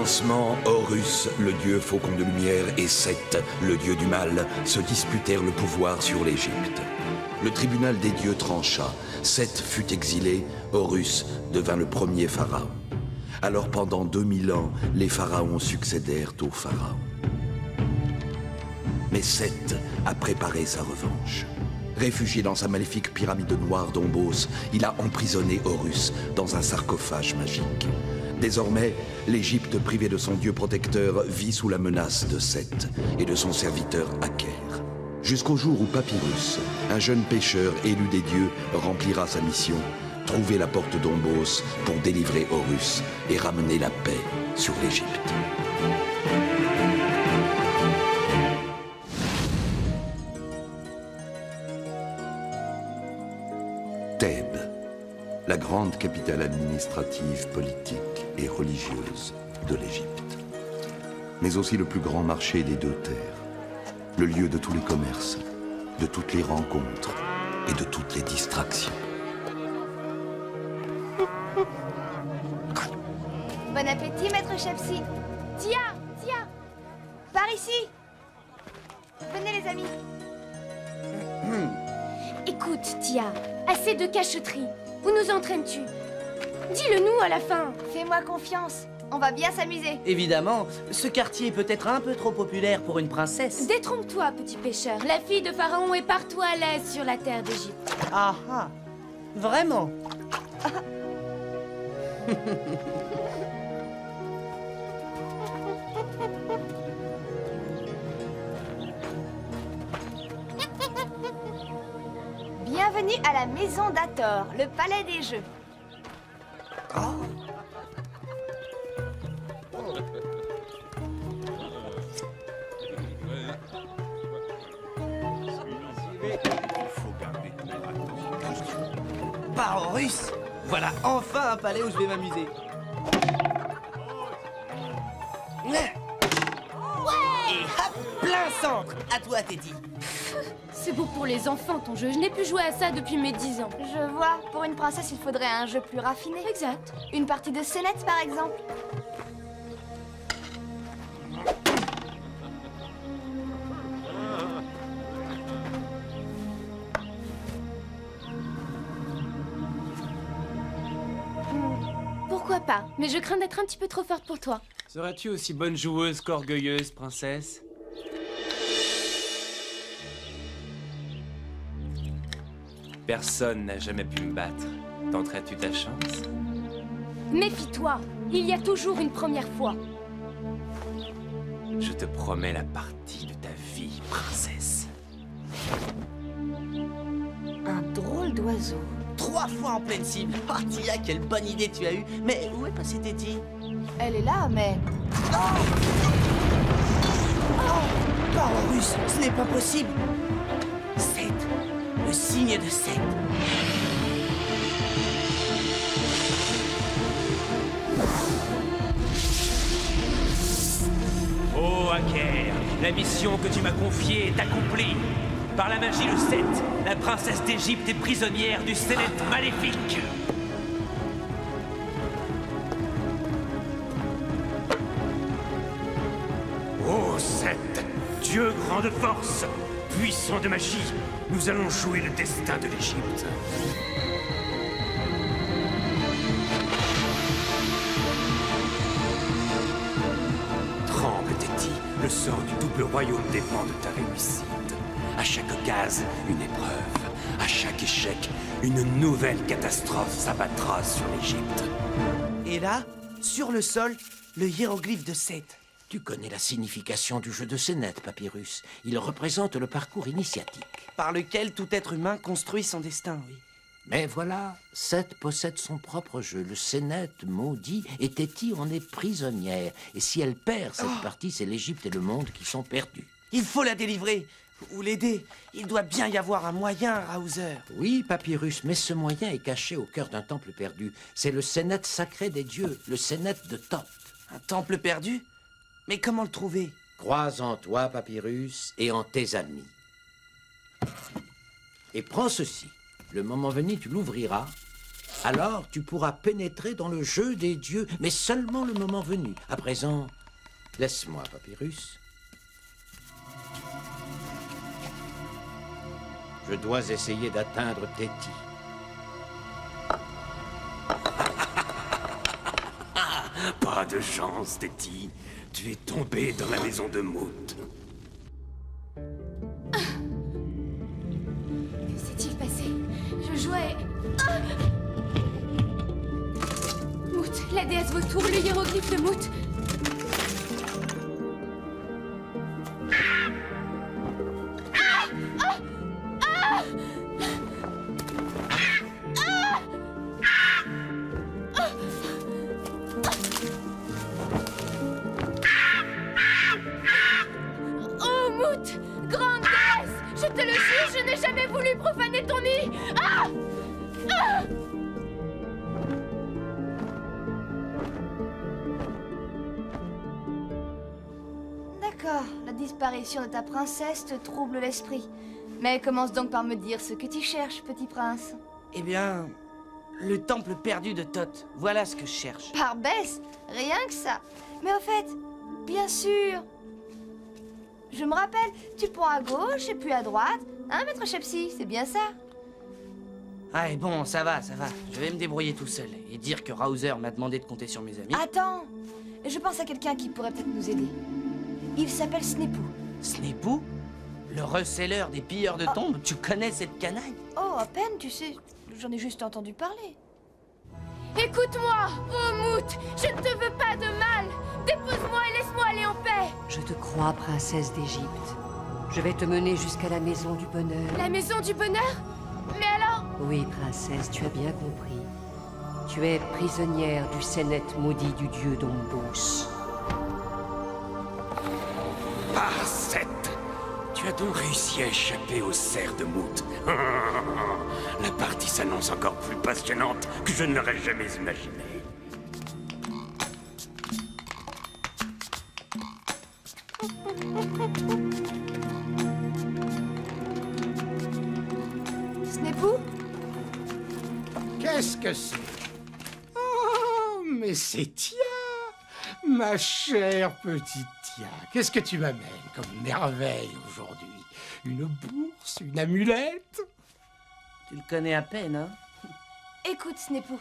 commencement, Horus, le dieu faucon de lumière, et Seth, le dieu du mal, se disputèrent le pouvoir sur l'Égypte. Le tribunal des dieux trancha. Seth fut exilé, Horus devint le premier pharaon. Alors pendant 2000 ans, les pharaons succédèrent aux pharaons. Mais Seth a préparé sa revanche. Réfugié dans sa maléfique pyramide noire d'Ombos, il a emprisonné Horus dans un sarcophage magique. Désormais, l'Égypte privée de son dieu protecteur vit sous la menace de Seth et de son serviteur Aker. Jusqu'au jour où Papyrus, un jeune pêcheur élu des dieux, remplira sa mission, trouver la porte d'Ombos pour délivrer Horus et ramener la paix sur l'Égypte. Thèbes, la grande capitale administrative, politique et religieuse de l'Égypte. Mais aussi le plus grand marché des deux terres, le lieu de tous les commerces, de toutes les rencontres et de toutes les distractions. Bon appétit, maître Chepsi. Tia, par ici. Venez les amis. Écoute, Tia, assez de cachotterie. Où nous entraînes-tu? Dis-le-nous à la fin. Fais-moi confiance. On va bien s'amuser. Évidemment, ce quartier est peut-être un peu trop populaire pour une princesse. Détrompe-toi, petit pêcheur. La fille de Pharaon est partout à l'aise sur la terre d'Égypte. Ah ah, vraiment? Bienvenue à la maison d'Hathor, le palais des jeux. Par Horus! Voilà enfin un palais où je vais m'amuser. Et hop, plein centre! À toi, Teddy. C'est beau pour les enfants, ton jeu. Je n'ai plus joué à ça depuis mes 10 ans. Je vois, pour une princesse, il faudrait un jeu plus raffiné. Exact. Une partie de scénette, par exemple. Pourquoi pas? Mais je crains d'être un petit peu trop forte pour toi. Seras-tu aussi bonne joueuse qu'orgueilleuse, princesse? Personne n'a jamais pu me battre. Tenterais-tu ta chance? Méfie-toi. Il y a toujours une première fois. Je te promets la partie de ta vie, princesse. Un drôle d'oiseau. 3 fois en pleine cible. Oh, Tia, quelle bonne idée tu as eue. Mais où est passé Teddy? Elle est là, mais... Par Horus, ce n'est pas possible. Seth, le signe de Seth. Oh, Aker, la mission que tu m'as confiée est accomplie. Par la magie de Seth, la princesse d'Égypte est prisonnière du Sénète maléfique. Oh, Seth, Dieu grand de force, puissant de magie, nous allons jouer le destin de l'Égypte. Tremble, Teddy, le sort du double royaume dépend de ta réussite. À chaque case, une épreuve. À chaque échec, une nouvelle catastrophe s'abattra sur l'Égypte. Et là, sur le sol, le hiéroglyphe de Seth. Tu connais la signification du jeu de Sénète, Papyrus. Il représente le parcours initiatique. Par lequel tout être humain construit son destin, oui. Mais voilà, Seth possède son propre jeu, le Sénète maudit, et Théti en est prisonnière. Et si elle perd cette partie, c'est l'Égypte et le monde qui sont perdus. Il faut la délivrer, ou l'aider. Il doit bien y avoir un moyen, Rouser. Oui, Papyrus, mais ce moyen est caché au cœur d'un temple perdu. C'est le Sénète sacré des dieux, le Sénète de Thoth. Un temple perdu? Mais comment le trouver? Crois en toi, Papyrus, et en tes amis. Et prends ceci. Le moment venu, tu l'ouvriras Alors tu pourras pénétrer dans le jeu des dieux, mais seulement le moment venu. À présent, laisse-moi, Papyrus. Je dois essayer d'atteindre Téti. Pas de chance, Téti. Tu es tombé dans la maison de Mout. Que s'est-il passé? Je jouais... Ah! Mout, la déesse vautour, le hiéroglyphe de Mout. Oh, Mout! Grande déesse! Je te le jure, je n'ai jamais voulu profaner ton nid! Ah! Ah! D'accord, la disparition de ta princesse te trouble l'esprit. Mais commence donc par me dire ce que tu cherches, petit prince. Eh bien, le temple perdu de Thoth. Voilà ce que je cherche. Par Bess, rien que ça. Mais au fait, bien sûr. Je me rappelle, tu prends à gauche et puis à droite. Hein, maître Shepsi, c'est bien ça? Ah, et bon, ça va, ça va. Je vais me débrouiller tout seul et dire que Rouser m'a demandé de compter sur mes amis. Attends, je pense à quelqu'un qui pourrait peut-être nous aider. Il s'appelle Snepou. Snepou? Le receleur des pilleurs de tombes? Tu connais cette canaille? Oh, à peine, tu sais. J'en ai juste entendu parler. Écoute-moi, oh Mout! Je ne te veux pas de mal! Dépose-moi et laisse-moi aller en paix! Je te crois, princesse d'Égypte. Je vais te mener jusqu'à la maison du bonheur. La maison du bonheur? Mais alors... Oui, princesse, tu as bien compris. Tu es prisonnière du Sénet maudit du dieu Dombos. Ah, Seth! Tu as donc réussi à échapper au cerf de Mout. La partie s'annonce encore plus passionnante que je ne l'aurais jamais imaginé. Snepou? Qu'est-ce que c'est? Oh, mais c'est Tia! Ma chère petite Tia, qu'est-ce que tu m'amènes comme merveille aujourd'hui? Une bourse, une amulette? Tu le connais à peine, hein? Écoute, Snepou.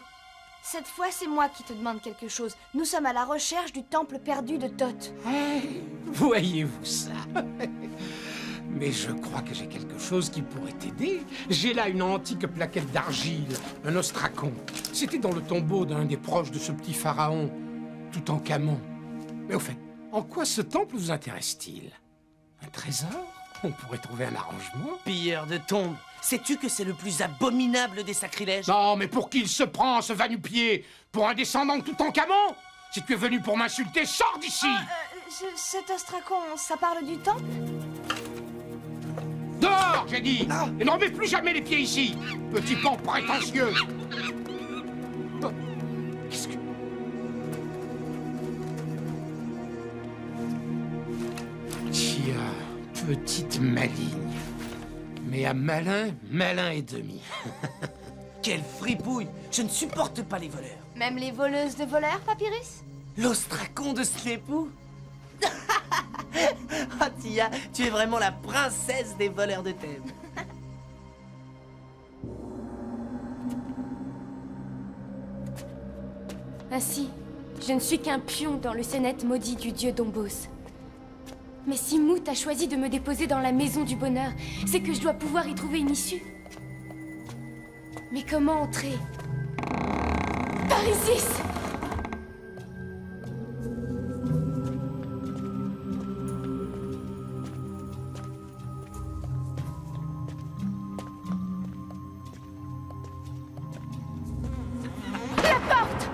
Cette fois, c'est moi qui te demande quelque chose. Nous sommes à la recherche du temple perdu de Thoth. Hey, voyez-vous ça? Mais je crois que j'ai quelque chose qui pourrait t'aider. J'ai là une antique plaquette d'argile, un ostracon. C'était dans le tombeau d'un des proches de ce petit pharaon, Toutankhamon. Mais au fait, en quoi ce temple vous intéresse-t-il? Un trésor? On pourrait trouver un arrangement. Pilleur de tombes. Sais-tu que c'est le plus abominable des sacrilèges? Non, mais pour qui il se prend, ce va-nu-pied? Pour un descendant de Toutankhamon? Si tu es venu pour m'insulter, sors d'ici! Cet ostracon, ça parle du temple? Dehors, j'ai dit! Et ne remets plus jamais les pieds ici! Petit pan prétentieux! Oh, qu'est-ce que... Tiens, petite maligne. Mais à malin, malin et demi. Quelle fripouille! Je ne supporte pas les voleurs. Même les voleuses de voleurs, Papyrus? L'ostracon de Snepou? Oh Tia, tu es vraiment la princesse des voleurs de Thèbes. Ainsi, je ne suis qu'un pion dans le Sénet maudit du dieu Dombos. Mais si Mout a choisi de me déposer dans la maison du bonheur, c'est que je dois pouvoir y trouver une issue. Mais comment entrer? Par Isis! La porte!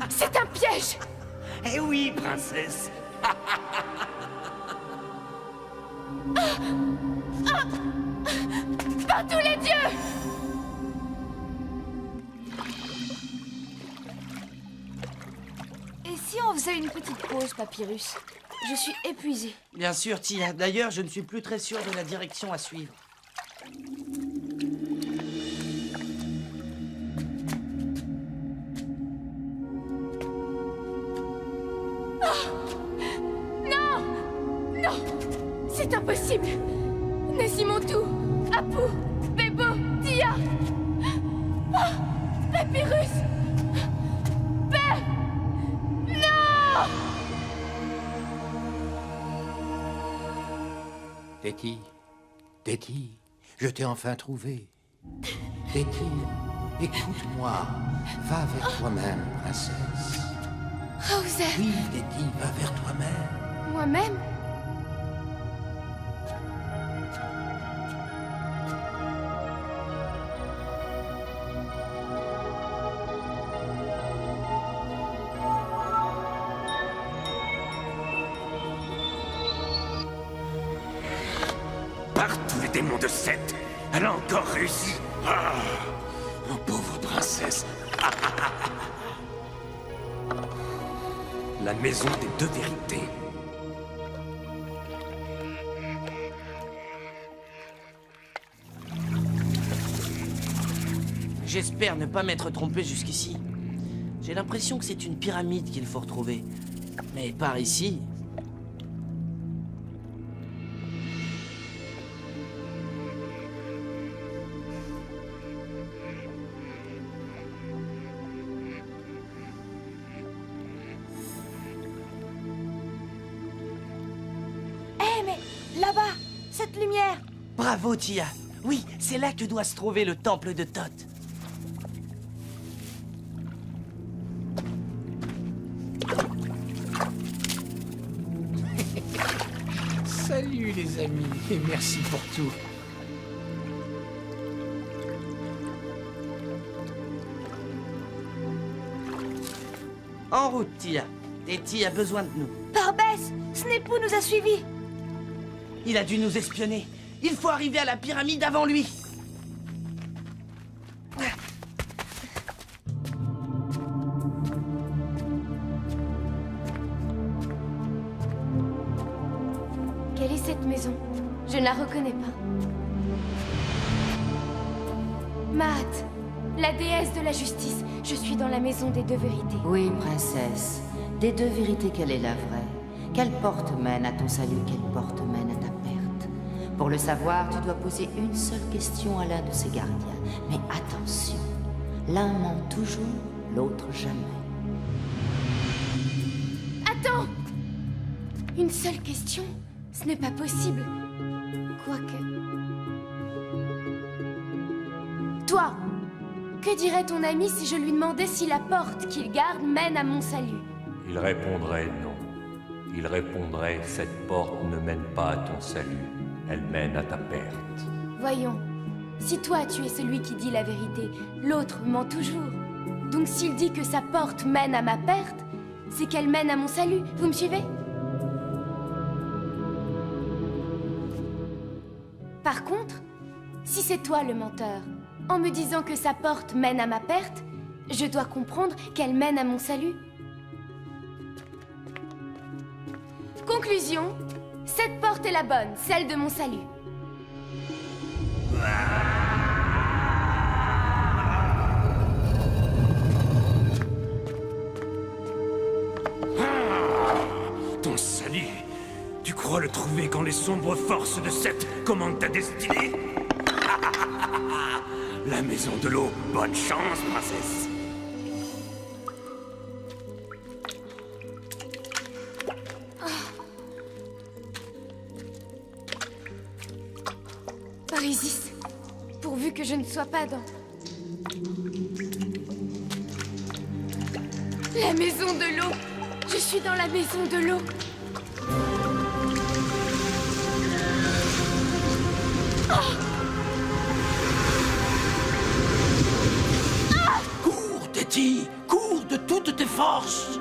C'est un piège! Eh oui, princesse. Par tous les dieux! Et si on faisait une petite pause, Papyrus? Je suis épuisée. Bien sûr, Tia. D'ailleurs, je ne suis plus très sûr de la direction à suivre. C'est impossible. Nessimontou, Apu, Bebo, Tia. Oh, Papyrus. Père. Non! Téti, je t'ai enfin trouvé. Téti, écoute-moi. Va vers toi-même, princesse. Rauser. Oui, Téti, va vers toi-même. Moi-même? Par tous les démons de Seth, elle a encore réussi. Ah, oh, pauvre princesse. La maison des deux vérités. J'espère ne pas m'être trompé jusqu'ici. J'ai l'impression que c'est une pyramide qu'il faut retrouver. Mais par ici... Hé, mais là-bas, cette lumière. Bravo, Tia. Oui, c'est là que doit se trouver le temple de Thoth. Salut les amis, et merci pour tout. En route, Tia. Téti a besoin de nous. Barbès, Snepou nous a suivis. Il a dû nous espionner. Il faut arriver à la pyramide avant lui. Quelle est cette maison? Je ne la reconnais pas. Maat, la déesse de la justice. Je suis dans la maison des deux vérités. Oui, princesse. Des deux vérités, quelle est la vraie? Quelle porte mène à ton salut? Quelle porte mène à ta perte? Pour le savoir, tu dois poser une seule question à l'un de ses gardiens. Mais attention, l'un ment toujours, l'autre jamais. Attends! Une seule question? Ce n'est pas possible. Quoique... Toi, que dirait ton ami si je lui demandais si la porte qu'il garde mène à mon salut? Il répondrait non. Il répondrait, cette porte ne mène pas à ton salut, elle mène à ta perte. Voyons, si toi tu es celui qui dit la vérité, l'autre ment toujours. Donc s'il dit que sa porte mène à ma perte, c'est qu'elle mène à mon salut, vous me suivez? Par contre, si c'est toi le menteur, en me disant que sa porte mène à ma perte, je dois comprendre qu'elle mène à mon salut. Conclusion, cette porte est la bonne, celle de mon salut. Ton salut. Tu crois le trouver quand les sombres forces de Seth commandent ta destinée? La maison de l'eau, bonne chance, princesse. Parisis, pourvu que je ne sois pas dans... La maison de l'eau. Je suis dans la maison de l'eau. Cours, Téti, cours de toutes tes forces.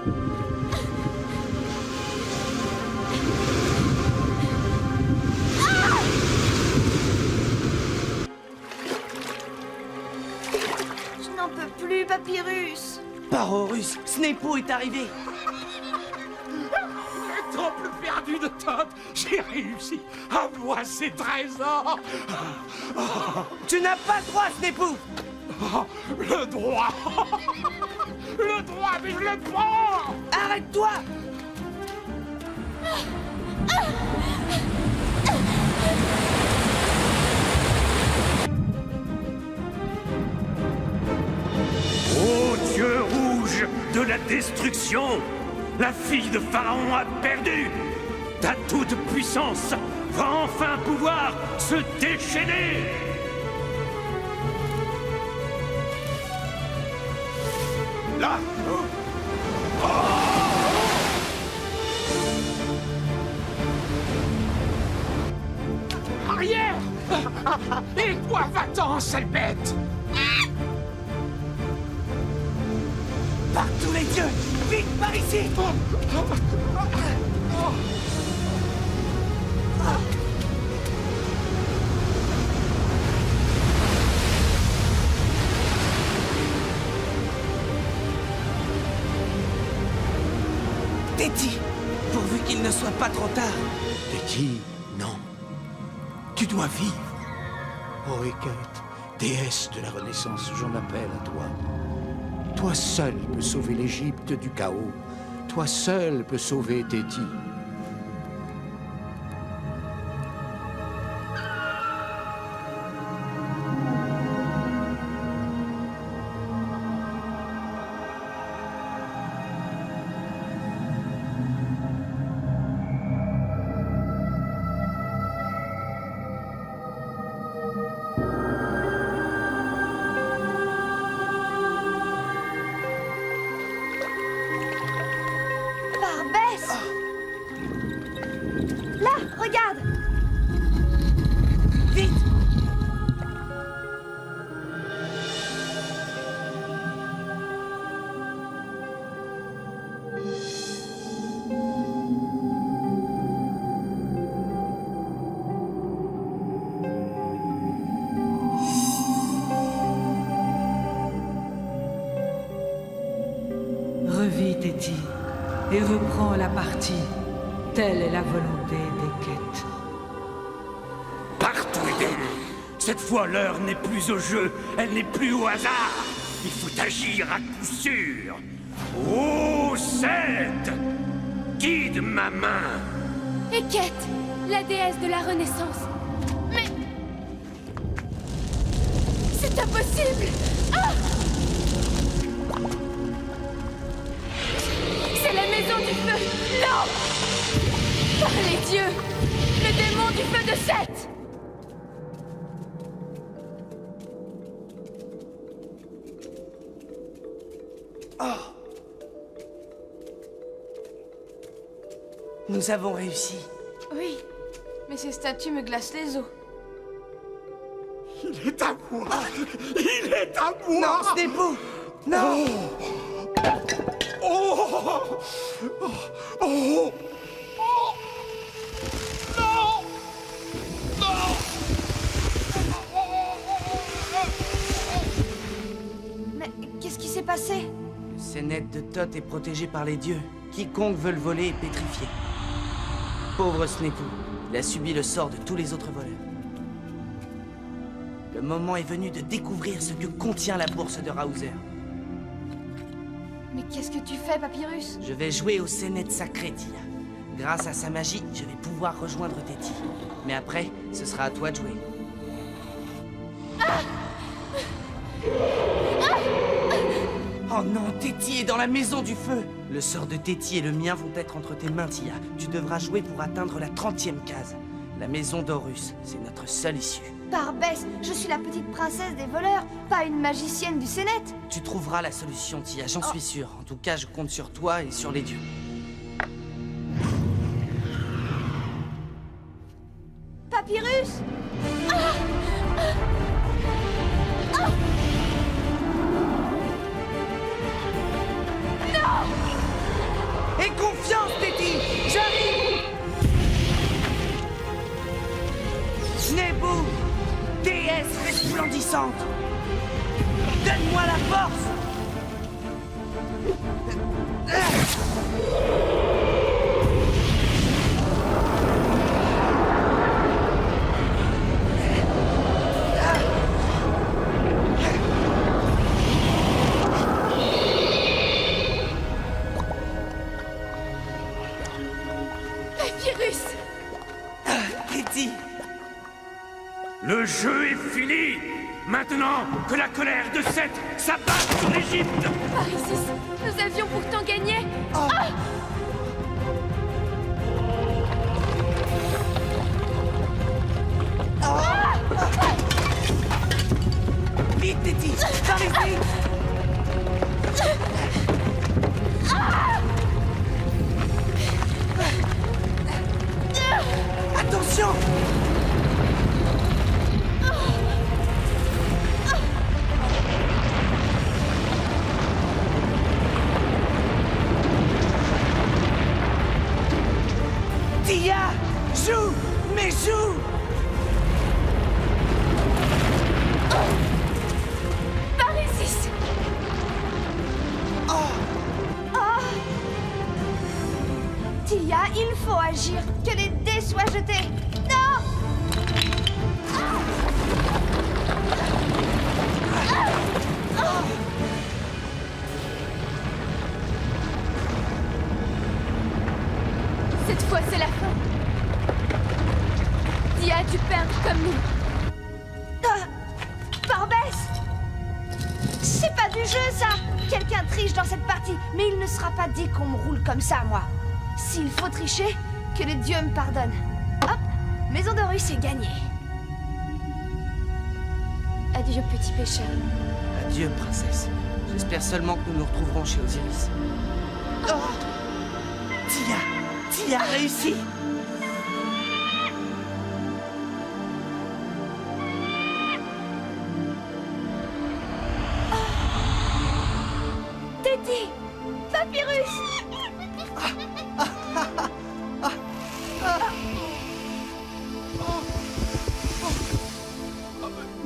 Je n'en peux plus, Papyrus. Parorus, Snepou est arrivé. Le temple perdu de Thoth, j'ai réussi à voir ses trésors. Tu n'as pas le droit, Snepou. Le droit. Le droit, mais je le prends. Arrête-toi. malédiction. La fille de Pharaon a perdu. Ta toute-puissance va enfin pouvoir se déchaîner. Là! Arrière! Et toi, va-t'en, sale bête! Par tous les dieux! Vite, par ici! Téti, pourvu qu'il ne soit pas trop tard. Téti, non. Tu dois vivre. Oh, Heket, déesse de la Renaissance, j'en appelle à toi. Toi seul peux sauver l'Égypte du chaos. Toi seul peux sauver Téti. Barbès! Là, regarde! Vite! Revis, Téti, et reprends la partie. Telle est la volonté d'Heket. Partout cette fois, l'heure n'est plus au jeu, elle n'est plus au hasard. Il faut agir à coup sûr. Ô Seth, guide ma main. Heket, la déesse de la Renaissance. Mais... c'est impossible! Ah! C'est la maison du feu! Non! Par les dieux! Le démon du feu de Seth! Nous avons réussi. Oui, mais ces statues me glacent les os. Il est à moi! Il est à moi! Non, Snebo! Non! Oh! Oh! Oh! Non! Non! Mais qu'est-ce qui s'est passé? Le Sénète de Thoth est protégé par les dieux. Quiconque veut le voler est pétrifié. Pauvre Snebo, il a subi le sort de tous les autres voleurs. Le moment est venu de découvrir ce que contient la bourse de Raouzer. Mais qu'est-ce que tu fais, Papyrus? Je vais jouer au Sénète sacré, Tia. Grâce à sa magie, je vais pouvoir rejoindre Téti. Mais après, ce sera à toi de jouer. Oh non, Téti est dans la maison du feu! Le sort de Téti et le mien vont être entre tes mains, Tia. Tu devras jouer pour atteindre la 30e case. La maison d'Horus, c'est notre seule issue. Barbès, je suis la petite princesse des voleurs, pas une magicienne du Sénète. Tu trouveras la solution, Tia, j'en suis sûr. En tout cas, je compte sur toi et sur les dieux. Papyrus! Aie confiance, Téti! J'arrive! Snebo, déesse resplendissante! Donne-moi la force! Papyrus! Téti! Le jeu est fini. Maintenant que la colère de Seth s'abat sur l'Égypte! Parisis, nous avions pourtant gagné. Vite, Téti! Par ici! Attention! Tia! Joue! Mais joue! Parisis. Tia, il faut agir. Que les dés soient jetés. Non! Cette fois, c'est la fin. Tia a dû perdre comme nous. Barbès! C'est pas du jeu, ça! Quelqu'un triche dans cette partie, mais il ne sera pas dit qu'on me roule comme ça, moi. S'il faut tricher, que les dieux me pardonnent. Hop! Maison d'Horus est gagnée. Adieu, petit pêcheur. Adieu, princesse. J'espère seulement que nous nous retrouverons chez Osiris. Tia a réussi! Téti! Papyrus!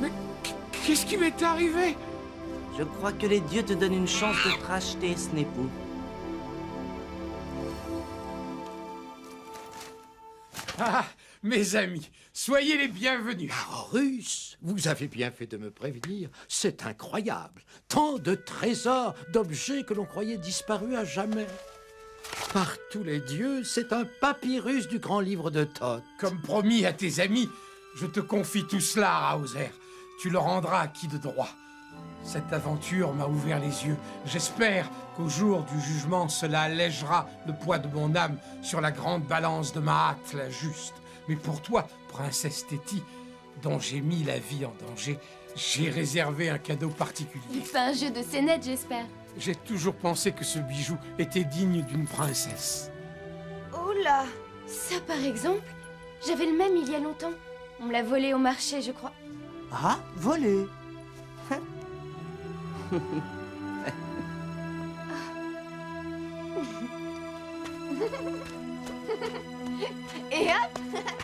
Mais qu'est-ce qui m'est arrivé? Je crois que les dieux te donnent une chance de te racheter, Snepou. Ah, mes amis, soyez les bienvenus. Horus, vous avez bien fait de me prévenir. C'est incroyable. Tant de trésors, d'objets que l'on croyait disparus à jamais. Par tous les dieux, c'est un papyrus du grand livre de Thoth. Comme promis à tes amis, je te confie tout cela à Hauser. Tu le rendras acquis de droit. Cette aventure m'a ouvert les yeux. J'espère qu'au jour du jugement, cela allègera le poids de mon âme sur la grande balance de Maat, la juste. Mais pour toi, princesse Téti, dont j'ai mis la vie en danger, j'ai réservé un cadeau particulier. C'est un jeu de scénette, j'espère. J'ai toujours pensé que ce bijou était digne d'une princesse. Oula! Ça, par exemple, j'avais le même il y a longtemps. On me l'a volé au marché, je crois. Ah, volé! Et hop!